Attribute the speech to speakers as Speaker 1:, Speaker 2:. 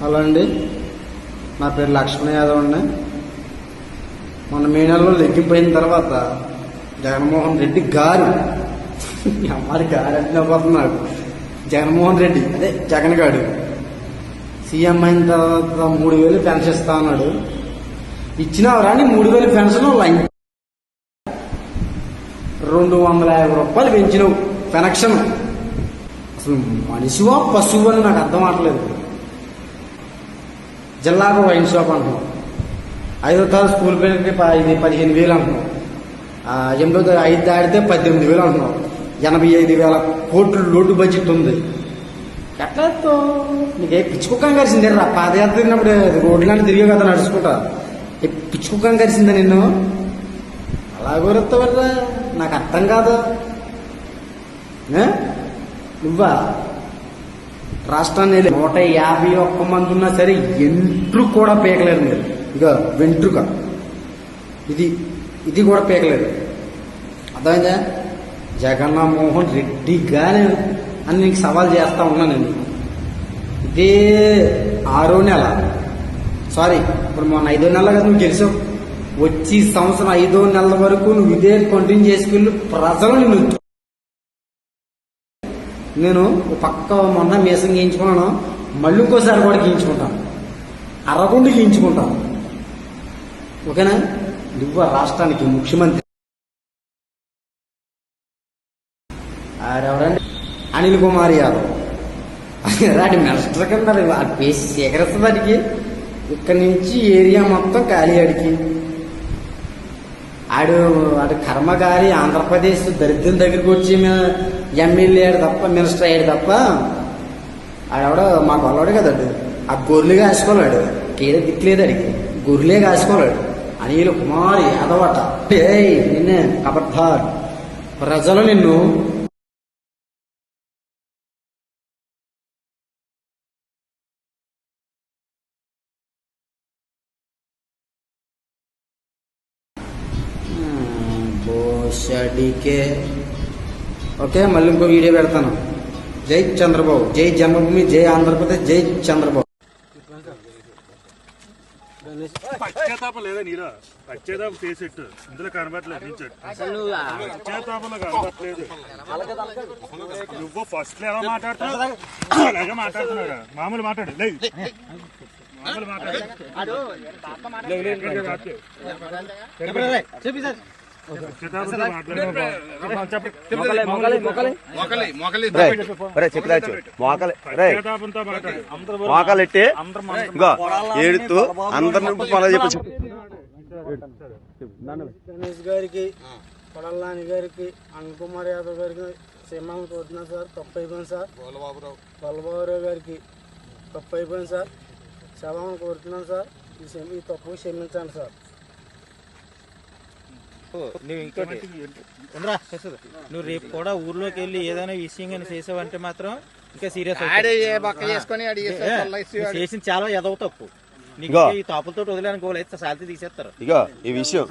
Speaker 1: Hello అండి, నా పేరు లక్ష్మణ యాదవ్ అండి. మొన్న మే నెలలో లెక్కిపోయిన తర్వాత జగన్మోహన్ రెడ్డి గారు అమ్మారి గారు అంటే పోతున్నాడు. జగన్మోహన్ రెడ్డి అదే జగన్ గారు సీఎం అయిన తర్వాత 3,000 పెన్షన్ ఇస్తా అన్నాడు. ఇచ్చినావు రాని 3,000 పెన్షన్ 250 రూపాయలు పెంచినావు పెన్షన్. అసలు మనిషివో పశువు అని నాకు అర్థం అవట్లేదు. జిల్లాకు వైన్ షాప్ అంటున్నావు, 5వ తరగతి స్కూల్ పిల్లలకి 15,000 అంటున్నావు, 8వ తరగతి 5 దాడితే 18,000 అంటున్నావు. 85,000 కోట్ల లోటు బడ్జెట్ ఉంది. ఎట్లా నీకే పిచ్చుకుక్కం కలిసిందే రా. పాదయాత్ర తిరిగినప్పుడు రోడ్లాంటి తిరిగే కదా నడుచుకుంటా. పిచ్చుకుక్కం కలిసిందా నిన్ను? అలా గురెత్తవర్రా, నాకు అర్థం కాదు. నువ్వా రాష్ట్రాన్ని 151 మంది ఉన్నా సరే ఎంట్రుకు కూడా పీకలేరు మీరు. ఇక వెంట్రుక ఇది కూడా పీకలేదు. అర్థమైందా? జగన్మోహన్ రెడ్డి గాని అని నీకు సవాల్ చేస్తా ఉన్నా నేను. ఇదే 6వ నెల, సారీ ఇప్పుడు మొన్న 5వ నెల కదా నువ్వు గెలిచావు. వచ్చి సంవత్సరం 5వ నెలల వరకు నువ్వు ఇదే కంటిన్యూ చేసుకెళ్ళి ప్రజలు నిన్ను. నేను పక్క మొన్న మీసం గీయించుకున్నాను, మళ్ళీ ఇంకోసారి కూడా గీయించుకుంటాను, అరగుండు గీయించుకుంటాను. ఓకేనా? నువ్వు రాష్ట్రానికి ముఖ్యమంత్రి. ఆడెవరండి? అనిల్ కుమార్ యాదవ్. రాడి మినిస్టర్ కింద పేసి సేకరిస్తుందానికి. ఇక్కడి నుంచి ఏరియా మొత్తం ఖాళీ ఆడికి. ఆడు కర్మగారి ఆంధ్రప్రదేశ్ దరిద్రం దగ్గరికి వచ్చి ఎమ్మెల్యే అయ్యాడు తప్ప, మినిస్టర్ అయ్యాడు తప్ప ఆడెవడ మా కొల్లవాడు కదా. ఆ గొర్రెలు కాసుకోలేడు, కేదో దిక్కులేదు అడిగి గొర్రెలే కాసుకోలేడు. అనిల్ కుమార్ యాదవ్ అట. నిన్నే కబర్దార్, ప్రజలు నిన్ను ఓకే. మళ్ళీ ఇంకో వీడియో పెడతాను. జై చంద్రబాబు, జై జన్మభూమి, జై ఆంధ్రప్రదేశ్, జై చంద్రబాబు.
Speaker 2: పశ్చాత్తాపం లేదా నీరా? పశ్చాత్తాపం చేసేట్టు ఇందులో కనబడలేదు. పశ్చాత్తాపంలో కనబడలేదు. నువ్వు ఫస్ట్ లో ఎలా మాట్లాడుతున్నావు అలాగే మాట్లాడుతున్నాడు. మామూలు మాట్లాడు, మామూలు మాట్లాడు.
Speaker 3: మోకాలెట్టి ఏడుతూ అందరిని చెప్పచ్చు.
Speaker 1: గణేష్ గారికి, కొడల్లాని గారికి, అనిల్ కుమార్ యాదవ్ గారికి క్షేమాన్ని కోరుతున్నాను సార్. తప్పు అయిపోయింది సార్. బలబాబురావు గారికి తప్పు అయిపోయింది సార్. క్షేమాన్ని కోరుతున్నాను సార్. ఈ తప్పు క్షమించండి సార్.
Speaker 4: నువ్వు ఇంకోటి నువ్వు రేపు కూడా ఊర్లోకి వెళ్ళి ఏదైనా విషయం కానీ చేసావంటే మాత్రం ఇంకా సీరియస్ చేసిన చాలా ఎదవ తప్పు. నీకు ఈ తాపులతో వదిలేని గోలు అయితే శాలరీ తీసేస్తారు.
Speaker 3: ఇగో ఈ విషయం